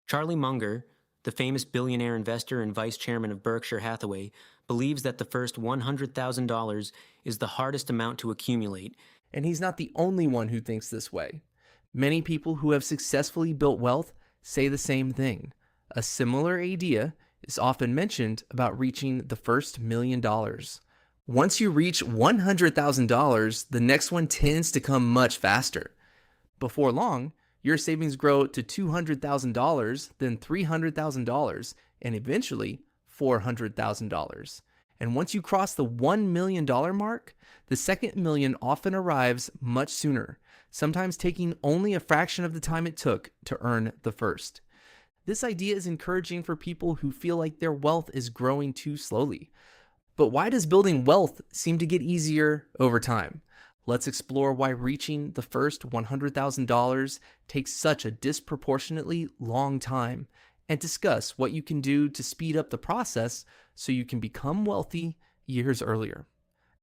Charlie Munger, the famous billionaire investor and vice chairman of Berkshire Hathaway, believes that the first $100,000 is the hardest amount to accumulate. And he's not the only one who thinks this way. Many people who have successfully built wealth say the same thing. A similar idea is often mentioned about reaching the first $1,000,000. Once you reach $100,000, the next one tends to come much faster. Before long, your savings grow to $200,000, then $300,000, and eventually $400,000. And once you cross the $1,000,000 mark, the second million often arrives much sooner, sometimes taking only a fraction of the time it took to earn the first. This idea is encouraging for people who feel like their wealth is growing too slowly. But why does building wealth seem to get easier over time? Let's explore why reaching the first $100,000 takes such a disproportionately long time and discuss what you can do to speed up the process so you can become wealthy years earlier.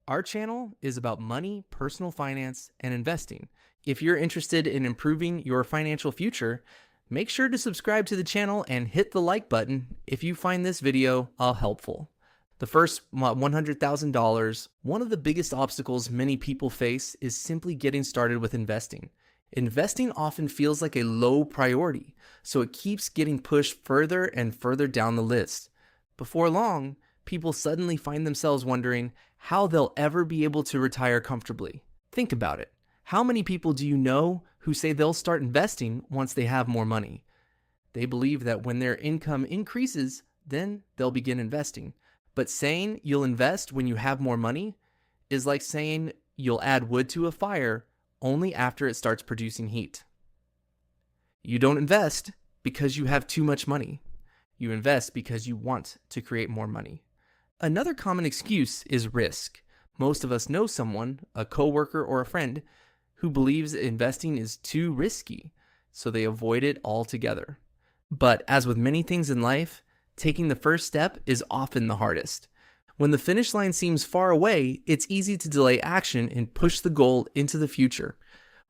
Our channel is about money, personal finance, and investing. If you're interested in improving your financial future, make sure to subscribe to the channel and hit the like button if you find this video helpful. The first $100,000, one of the biggest obstacles many people face is simply getting started with investing. Investing often feels like a low priority, so it keeps getting pushed further and further down the list. Before long, people suddenly find themselves wondering how they'll ever be able to retire comfortably. Think about it. How many people do you know who say they'll start investing once they have more money? They believe that when their income increases, then they'll begin investing. But saying you'll invest when you have more money is like saying you'll add wood to a fire only after it starts producing heat. You don't invest because you have too much money. You invest because you want to create more money. Another common excuse is risk. Most of us know someone, a coworker or a friend, who believes investing is too risky, so they avoid it altogether. But as with many things in life, taking the first step is often the hardest. When the finish line seems far away, it's easy to delay action and push the goal into the future.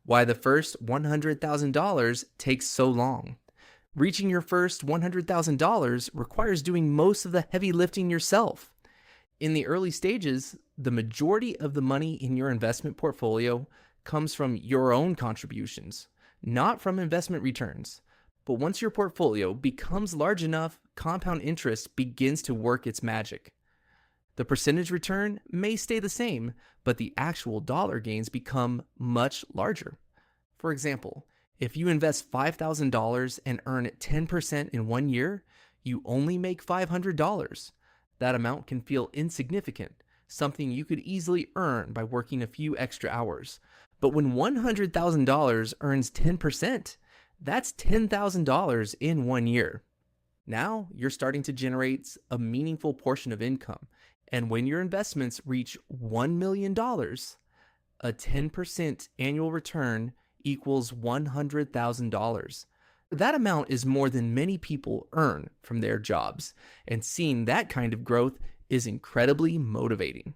Why the first $100,000 takes so long. Reaching your first $100,000 requires doing most of the heavy lifting yourself. In the early stages, the majority of the money in your investment portfolio comes from your own contributions, not from investment returns. But once your portfolio becomes large enough, compound interest begins to work its magic. The percentage return may stay the same, but the actual dollar gains become much larger. For example, if you invest $5,000 and earn 10% in 1 year, you only make $500. That amount can feel insignificant, something you could easily earn by working a few extra hours. But when $100,000 earns 10%, that's $10,000 in 1 year. Now you're starting to generate a meaningful portion of income. And when your investments reach $1,000,000, a 10% annual return equals $100,000. That amount is more than many people earn from their jobs, and seeing that kind of growth is incredibly motivating.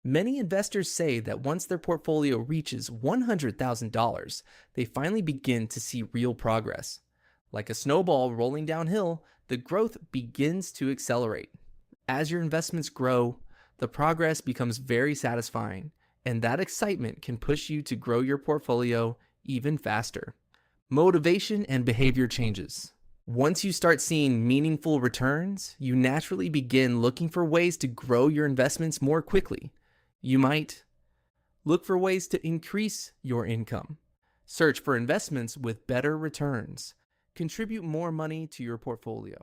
Many investors say that once their portfolio reaches $100,000, they finally begin to see real progress. Like a snowball rolling downhill, the growth begins to accelerate. As your investments grow, the progress becomes very satisfying, and that excitement can push you to grow your portfolio even faster. Motivation and behavior changes. Once you start seeing meaningful returns, you naturally begin looking for ways to grow your investments more quickly. You might look for ways to increase your income, search for investments with better returns, contribute more money to your portfolio.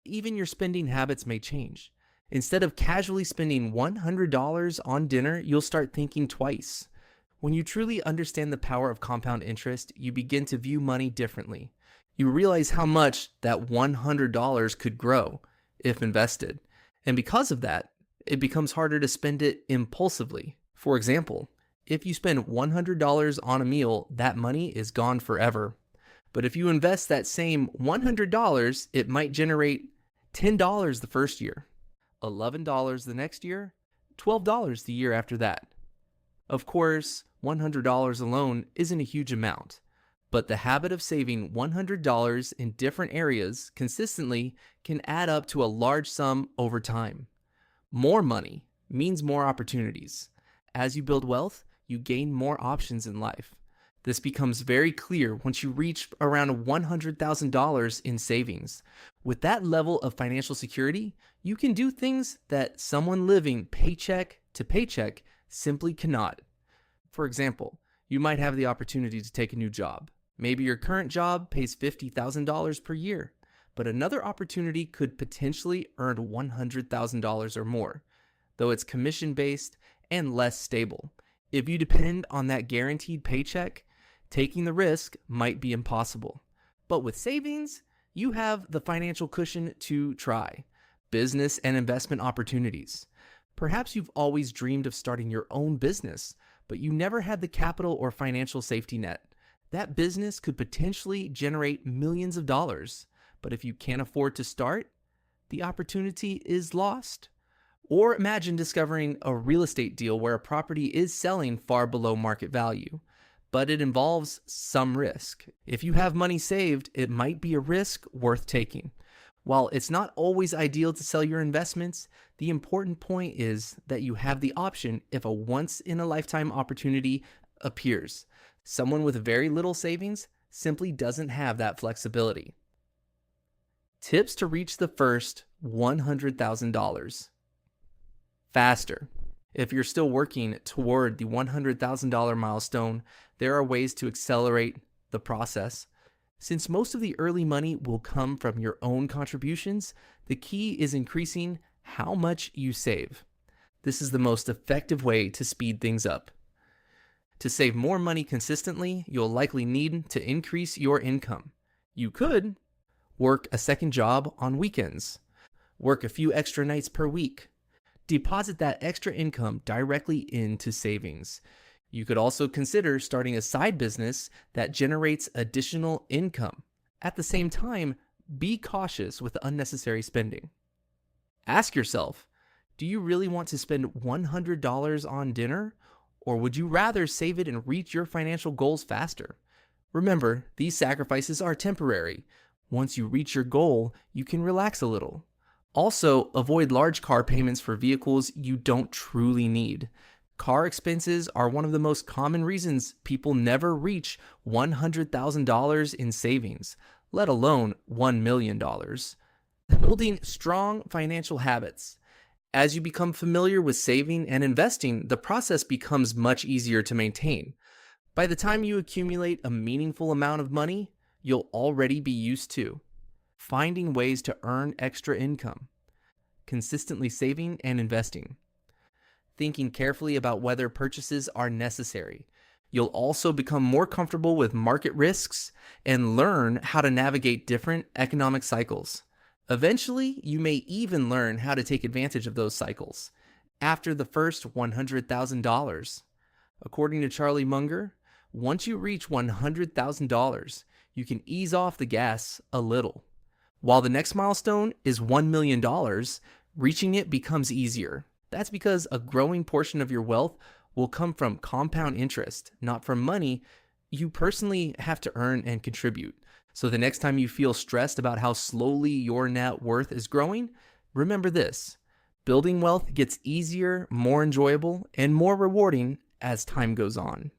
Even your spending habits may change. Instead of casually spending $100 on dinner, you'll start thinking twice. When you truly understand the power of compound interest, you begin to view money differently. You realize how much that $100 could grow if invested. And because of that, it becomes harder to spend it impulsively. For example, if you spend $100 on a meal, that money is gone forever. But if you invest that same $100, it might generate $10 the first year, $11 the next year, $12 the year after that. Of course, $100 alone isn't a huge amount, But the habit of saving $100 in different areas consistently can add up to a large sum over time. More money means more opportunities. As you build wealth, you gain more options in life. This becomes very clear once you reach around $100,000 in savings. With that level of financial security, you can do things that someone living paycheck to paycheck simply cannot. For example, you might have the opportunity to take a new job. Maybe your current job pays $50,000 per year, but another opportunity could potentially earn $100,000 or more, though it's commission-based and less stable. If you depend on that guaranteed paycheck, taking the risk might be impossible. But with savings, you have the financial cushion to try business and investment opportunities. Perhaps you've always dreamed of starting your own business, but you never had the capital or financial safety net. That business could potentially generate millions of dollars, but if you can't afford to start, the opportunity is lost. Or imagine discovering a real estate deal where a property is selling far below market value, but it involves some risk. If you have money saved, it might be a risk worth taking. While it's not always ideal to sell your investments, the important point is that you have the option if a once-in-a-lifetime opportunity appears. Someone with very little savings simply doesn't have that flexibility. Tips to reach the first $100,000. Faster. If you're still working toward the $100,000 milestone, there are ways to accelerate the process. Since most of the early money will come from your own contributions, the key is increasing how much you save. This is the most effective way to speed things up. To save more money consistently, you'll likely need to increase your income. You could work a second job on weekends, work a few extra nights per week, deposit that extra income directly into savings. You could also consider starting a side business that generates additional income. At the same time, be cautious with unnecessary spending. Ask yourself, do you really want to spend $100 on dinner, or would you rather save it and reach your financial goals faster? Remember, these sacrifices are temporary. Once you reach your goal, you can relax a little. Also, avoid large car payments for vehicles you don't truly need. Car expenses are one of the most common reasons people never reach $100,000 in savings, let alone $1 million. Building strong financial habits. As you become familiar with saving and investing, the process becomes much easier to maintain. By the time you accumulate a meaningful amount of money, you'll already be used to finding ways to earn extra income, consistently saving and investing, thinking carefully about whether purchases are necessary. You'll also become more comfortable with market risks and learn how to navigate different economic cycles. Eventually, you may even learn how to take advantage of those cycles after the first $100,000. According to Charlie Munger, once you reach $100,000, you can ease off the gas a little. While the next milestone is $1 million, reaching it becomes easier. That's because a growing portion of your wealth will come from compound interest, not from money you personally have to earn and contribute. So the next time you feel stressed about how slowly your net worth is growing, remember this: building wealth gets easier, more enjoyable, and more rewarding as time goes on.